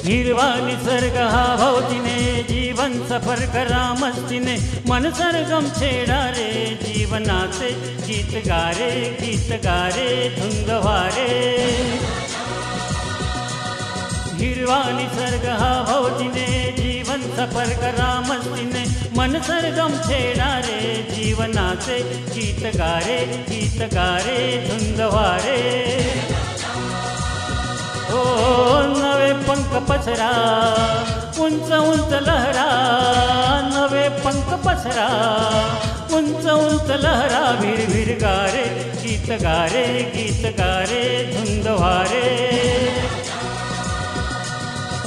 हिरवा निसर्ग हा भोवतीने जीवन सफर करा मस्तीने मन सरगम छेडा रे जीवनाचे गीत गारे धुंद वारे हिरवा निसर्ग हा भोवतीने जीवन सफर करा मस्तीने मन सरगम छेडा रे जीवनाचे गीत गारे धुंद वारे ओ नवे पंख पसरा उंच उंच लहरा नवे पंख पसरा उंच लहरा भिर गारे गीत गारे धुंद वारे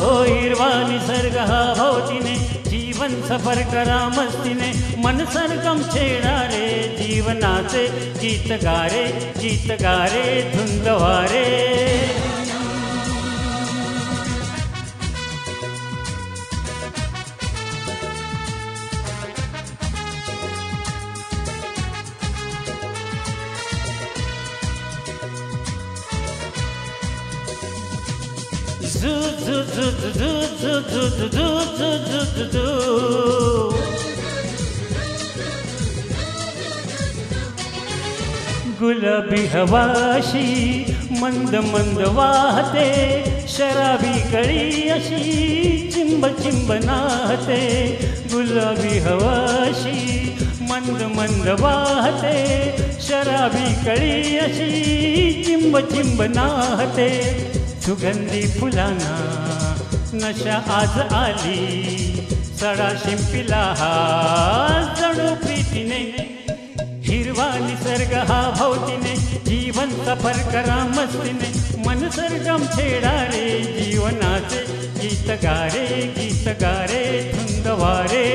ओ हिरवा निसर्ग हा भोवतीने जीवन सफर करा मस्तीने मन सरगम छेडा रे जीवनाचे गीत गारे धुंद वारे गुलाबी हवाशी मंद मंद वाहते शराबी कळी अशी चिंब चिंब नाहते गुलाबी हवाशी मंद मंद वाहते शराबी कळी अशी चिंब चिंब नाहते सुगंधी फुलांना नशा आज आली सडा शिंपीला हा जणू प्रीतीने हिरवा निसर्ग हा भोवतीने जीवन सफर करा मस्तीने मन सरगम छेडा रे जीवनाचे गीत गारे धुंद वारे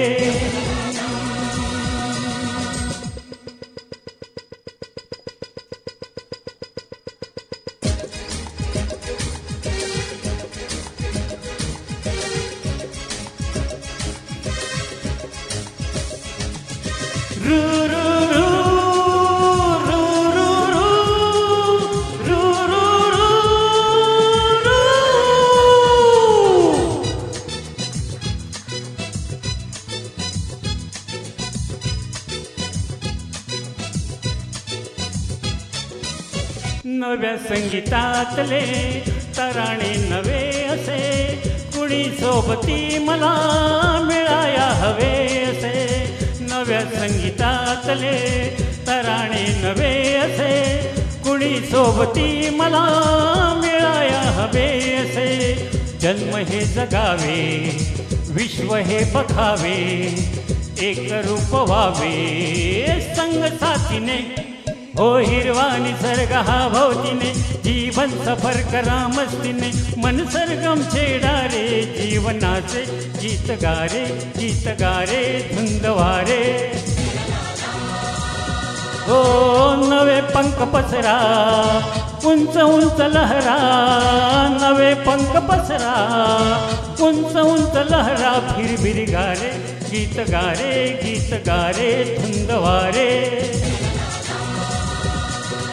नव्या संगीतातले तराणे नवे असे कुणी सोबती मला मिळाया हवे असे नव्या संगीतातले तराणे नवे असे कुणी सोबती मला मिळाया हवे असे जन्म हे जगावे विश्व हे बघावे एक रूप व्हावे संग साथीने ओ हिरवा निसर्ग हा भोवतीने जीवन सफर करा मस्तीने मन सरगम छेडा रे जीवनाचे गीत गारे धुंद वारे ओ नवे पंख पसरा उंच लहरा नवे पंख पसरा उंच लहरा भिर गारे गीत गारे धुंद वारे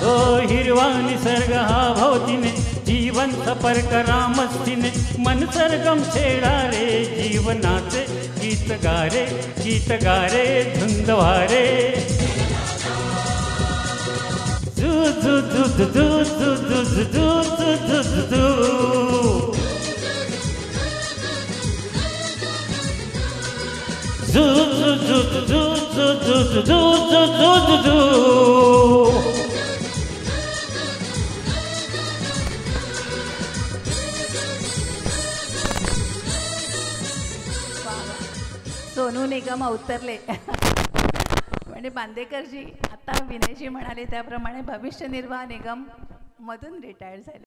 ओ हिरवा निसर्ग हा भोवतीने जीवन सफर करा मस्तीने मन सरगम छेडा रे जीवनाचे गीत गारे धुंद वारे जू जू जू जू जू जू जू जू जू जू सोनू निगम अवतरले म्हणजे बांदेकरजी आता विनयजी म्हणाले त्याप्रमाणे भविष्य निर्वाह निगम मधून रिटायर झाले.